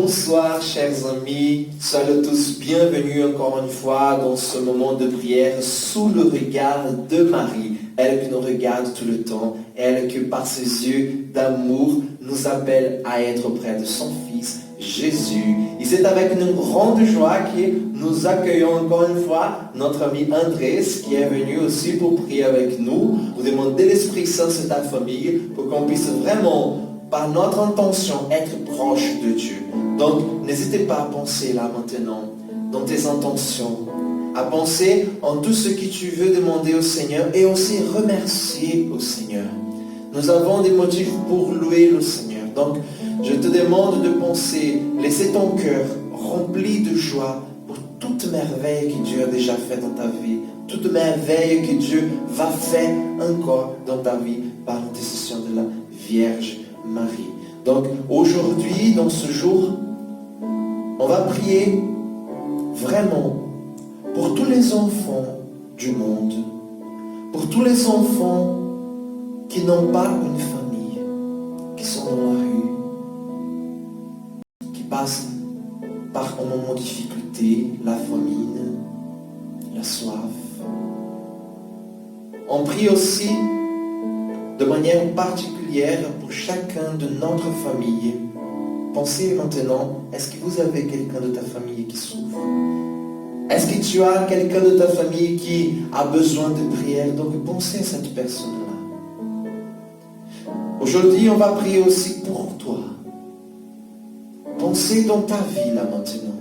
Bonsoir chers amis, soyez tous bienvenus encore une fois dans ce moment de prière sous le regard de Marie. Elle qui nous regarde tout le temps, elle qui par ses yeux d'amour nous appelle à être près de son Fils Jésus. Et c'est avec une grande joie que nous accueillons encore une fois notre ami Andrés qui est venu aussi pour prier avec nous, pour demander l'Esprit Saint sur ta famille, pour qu'on puisse vraiment par notre intention, être proche de Dieu. Donc, n'hésitez pas à penser là maintenant, dans tes intentions, à penser en tout ce que tu veux demander au Seigneur et aussi remercier au Seigneur. Nous avons des motifs pour louer le Seigneur. Donc, je te demande de penser, laisser ton cœur rempli de joie pour toute merveille que Dieu a déjà fait dans ta vie, toute merveille que Dieu va faire encore dans ta vie par l'intercession de la Vierge Marie. Donc aujourd'hui, dans ce jour, on va prier vraiment pour tous les enfants du monde, pour tous les enfants qui n'ont pas une famille, qui sont dans la rue, qui passent par un moment de difficulté, la famine, la soif. On prie aussi de manière particulière pour chacun de notre famille. Pensez maintenant, est-ce que vous avez quelqu'un de ta famille qui souffre? Est-ce que tu as quelqu'un de ta famille qui a besoin de prière? Donc pensez à cette personne-là. Aujourd'hui, on va prier aussi pour toi. Pensez dans ta vie là maintenant.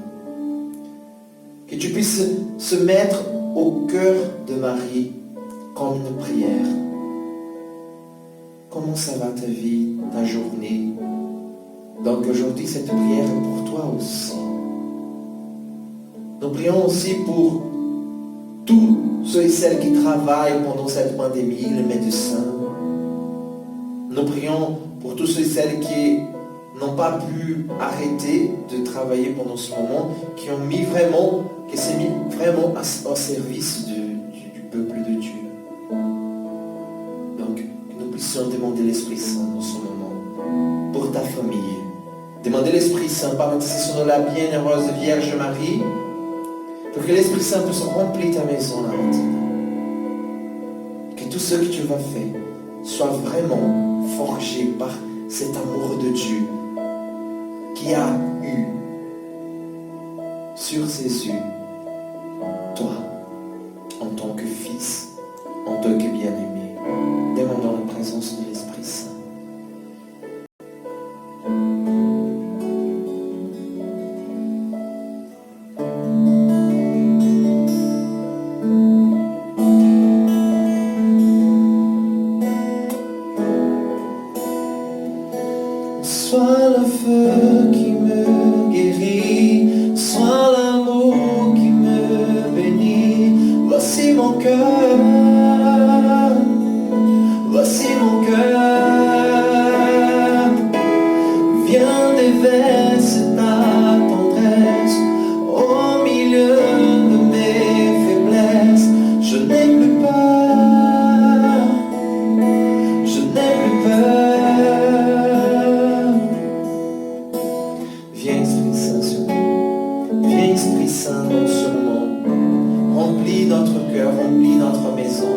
Que tu puisses se mettre au cœur de Marie comme une prière. Comment ça va ta vie, ta journée? Donc aujourd'hui, cette prière est pour toi aussi. Nous prions aussi pour tous ceux et celles qui travaillent pendant cette pandémie, les médecins. Nous prions pour tous ceux et celles qui n'ont pas pu arrêter de travailler pendant ce moment, qui s'est mis vraiment au service du peuple de Dieu. Puissions demander l'Esprit Saint dans ce moment, pour ta famille. Demandez l'Esprit Saint par l'intercession de la bienheureuse Vierge Marie, pour que l'Esprit Saint puisse remplir ta maison là maintenant. Que tout ce que tu vas faire soit vraiment forgé par cet amour de Dieu qui a eu sur ses yeux toi, en tant que fils, en tant que bien-aimé. Demandons la présence de l'Esprit Saint. Sois le feu qui me guérit, sois l'amour qui me bénit. Voici mon cœur. Voici mon cœur, viens déverser ta tendresse au milieu de mes faiblesses. Je n'ai plus peur, je n'ai plus peur. Viens Esprit Saint sur nous, viens Esprit Saint dans ce moment, remplis notre cœur, remplis notre maison.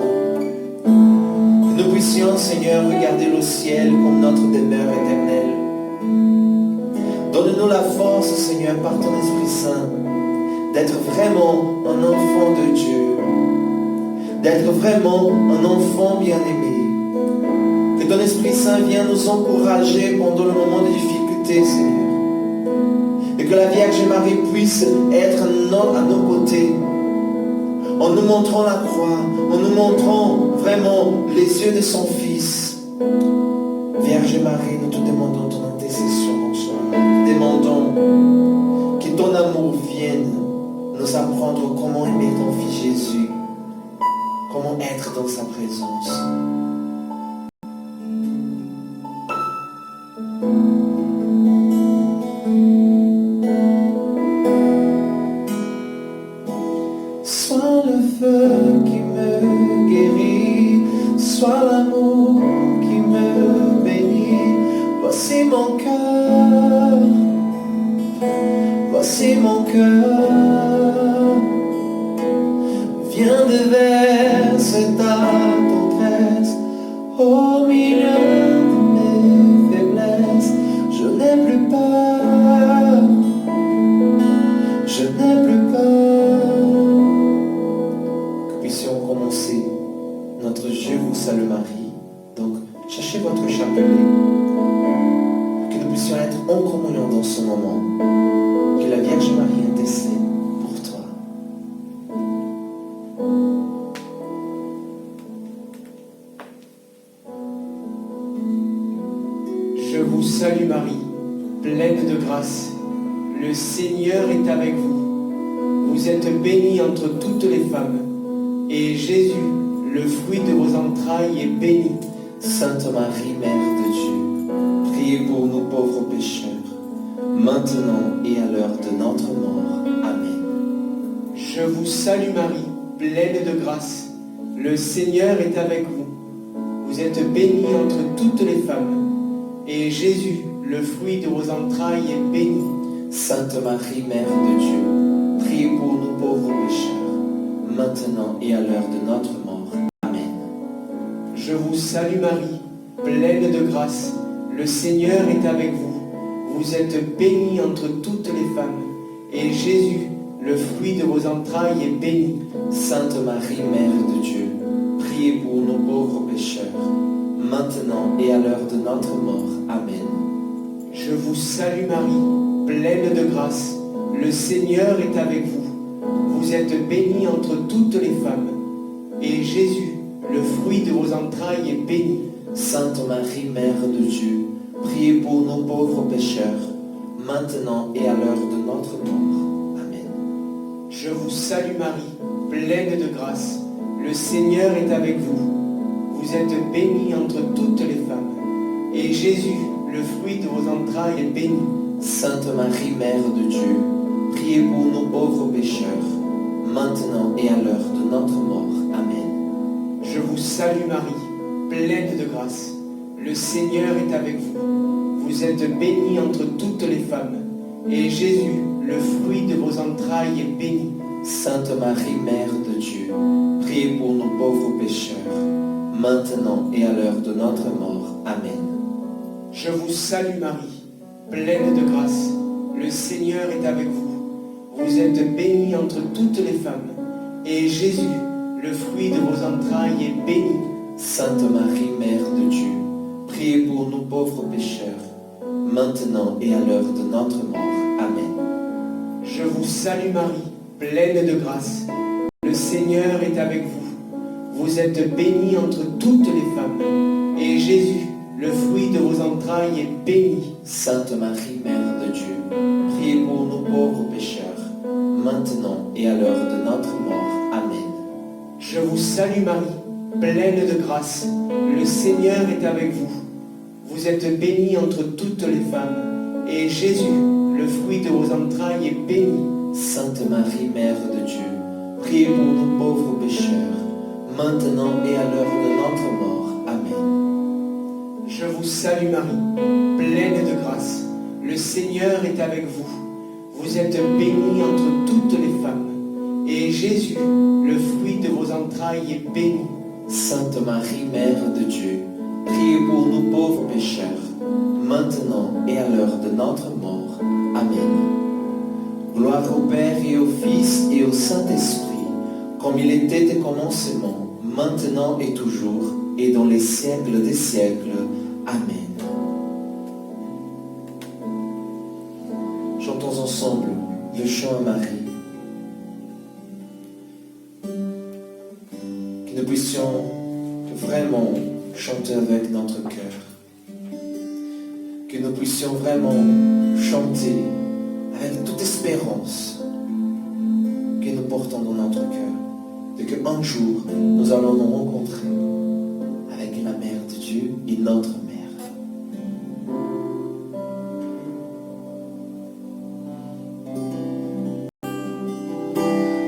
Nous puissions, Seigneur, regarder le ciel comme notre demeure éternelle. Donne-nous la force, Seigneur, par ton Esprit Saint, d'être vraiment un enfant de Dieu, d'être vraiment un enfant bien-aimé. Que ton Esprit Saint vienne nous encourager pendant le moment de difficulté, Seigneur. Et que la Vierge Marie puisse être à nos côtés, en nous montrant la croix, en nous montrant vraiment les yeux de son Fils. Vierge Marie, nous te demandons ton intercession en ce moment. Nous demandons que ton amour vienne nous apprendre comment aimer ton Fils Jésus, comment être dans sa présence. Sois le feu qui me guérit, sois l'amour qui me bénit. Voici mon cœur, mon cœur, viens déverser ta tendresse au milieu de mes faiblesses. Je n'ai plus peur, je n'ai plus peur. Que puissions commencer notre Je vous salue Marie. Donc, cherchez votre chapelet, que nous puissions être en communion dans ce moment. Que la Vierge Marie intercède pour toi. Je vous salue Marie, pleine de grâce. Le Seigneur est avec vous. Vous êtes bénie entre toutes les femmes. Et Jésus, le fruit de vos entrailles, est béni. Sainte Marie, Mère de Dieu, priez pour nous pauvres pécheurs, maintenant et à l'heure de notre mort. Amen. Je vous salue Marie, pleine de grâce. Le Seigneur est avec vous. Vous êtes bénie entre toutes les femmes. Et Jésus, le fruit de vos entrailles, est béni. Sainte Marie, Mère de Dieu, priez pour nous pauvres pécheurs, maintenant et à l'heure de notre mort. Amen. Je vous salue Marie, pleine de grâce. Le Seigneur est avec vous. Vous êtes bénie entre toutes les femmes. Et Jésus, le fruit de vos entrailles, est béni. Sainte Marie, Mère de Dieu, priez pour nous pauvres pécheurs, maintenant et à l'heure de notre mort. Amen. Je vous salue Marie, pleine de grâce. Le Seigneur est avec vous. Vous êtes bénie entre toutes les femmes. Et Jésus, le fruit de vos entrailles, est béni. Sainte Marie, Mère de Dieu, priez pour nous pauvres pécheurs, maintenant et à l'heure de notre mort. Amen. Je vous salue Marie, pleine de grâce. Le Seigneur est avec vous. Vous êtes bénie entre toutes les femmes. Et Jésus, le fruit de vos entrailles, est béni. Sainte Marie, Mère de Dieu, priez pour nous pauvres pécheurs, maintenant et à l'heure de notre mort. Amen. Je vous salue Marie, pleine de grâce. Le Seigneur est avec vous. Vous êtes bénie entre toutes les femmes. Et Jésus, le fruit de vos entrailles, est béni. Sainte Marie, Mère de Dieu, priez pour nous pauvres pécheurs, maintenant et à l'heure de notre mort. Amen. Je vous salue Marie, pleine de grâce. Le Seigneur est avec vous. Vous êtes bénie entre toutes les femmes. Et Jésus, le fruit de vos entrailles, est béni. Sainte Marie, Mère de Dieu, priez pour nous pauvres pécheurs, maintenant et à l'heure de notre mort. Amen. Je vous salue Marie, pleine de grâce. Le Seigneur est avec vous. Vous êtes bénie entre toutes les femmes. Et Jésus, le fruit de vos entrailles, est béni. Sainte Marie, Mère de Dieu, priez pour nous pauvres pécheurs, maintenant et à l'heure de notre mort. Amen. Je vous salue Marie, pleine de grâce. Le Seigneur est avec vous. Vous êtes bénie entre toutes les femmes. Et Jésus, le fruit de vos entrailles, est béni. Sainte Marie, Mère de Dieu, priez pour nous pauvres pécheurs, maintenant et à l'heure de notre mort. Amen. Je vous salue Marie, pleine de grâce. Le Seigneur est avec vous. Vous êtes bénie entre toutes les femmes. Et Jésus, le fruit de vos entrailles, est béni. Sainte Marie, Mère de Dieu, priez pour nous pauvres pécheurs, maintenant et à l'heure de notre mort. Amen. Gloire au Père et au Fils et au Saint-Esprit, comme il était au commencement, maintenant et toujours, et dans les siècles des siècles. Amen. Chantons ensemble le chant à Marie. Que nous puissions vraiment chanter avec notre cœur. Que nous puissions vraiment chanter avec toute espérance que nous portons dans notre cœur. De qu'un jour, nous allons nous rencontrer avec la Mère de Dieu et notre Mère.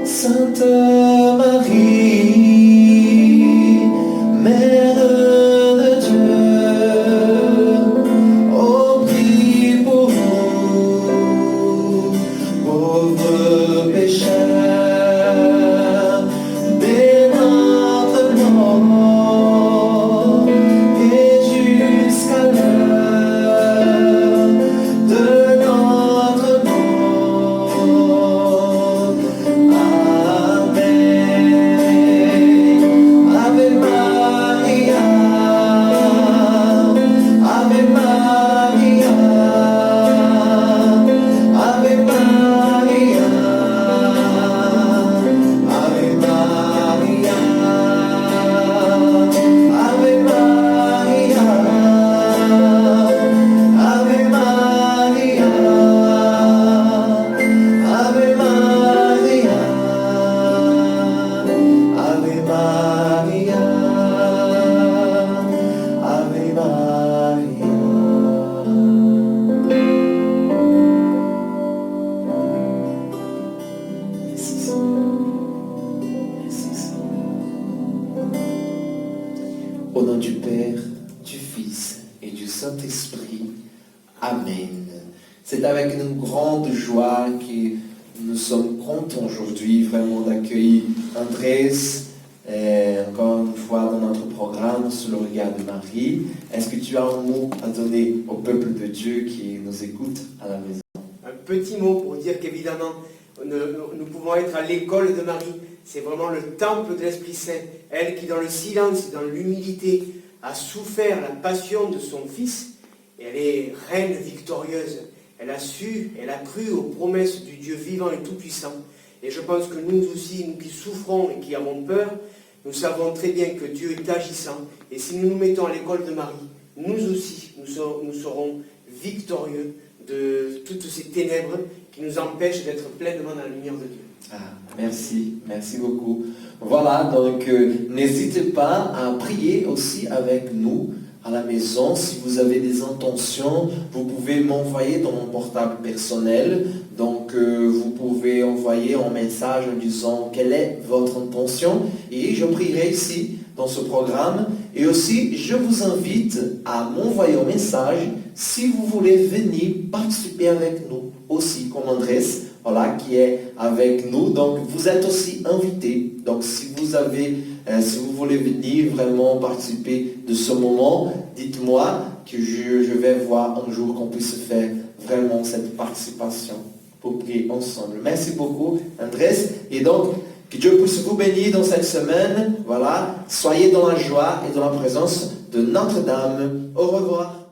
Sainte Marie, Mère de Dieu, oh prie pour nous, pauvres nom du Père, du Fils et du Saint-Esprit. Amen. C'est avec une grande joie que nous sommes contents aujourd'hui vraiment d'accueillir Andrés encore une fois dans notre programme sur le regard de Marie. Est-ce que tu as un mot à donner au peuple de Dieu qui nous écoute à la maison? Un petit mot pour dire qu'évidemment, nous pouvons être à l'école de Marie. C'est vraiment le temple de l'Esprit Saint. Elle qui, dans le silence et dans l'humilité, a souffert la passion de son Fils. Et elle est reine victorieuse. Elle a su, elle a cru aux promesses du Dieu vivant et tout-puissant. Et je pense que nous aussi, nous qui souffrons et qui avons peur, nous savons très bien que Dieu est agissant. Et si nous nous mettons à l'école de Marie, nous aussi, nous serons victorieux de toutes ces ténèbres qui nous empêchent d'être pleinement dans la lumière de Dieu. Merci beaucoup. Voilà, donc n'hésitez pas à prier aussi avec nous à la maison. Si vous avez des intentions, vous pouvez m'envoyer dans mon portable personnel. Donc vous pouvez envoyer un message en disant quelle est votre intention et je prierai ici dans ce programme. Et aussi, je vous invite à m'envoyer un message si vous voulez venir participer avec nous aussi, comme Andrés, voilà, qui est avec nous. Donc vous êtes aussi invités. Donc si vous voulez venir vraiment participer de ce moment, dites-moi que je vais voir un jour qu'on puisse faire vraiment cette participation pour prier ensemble. Merci beaucoup, Andrés. Et donc, que Dieu puisse vous bénir dans cette semaine. Voilà, soyez dans la joie et dans la présence de Notre-Dame. Au revoir.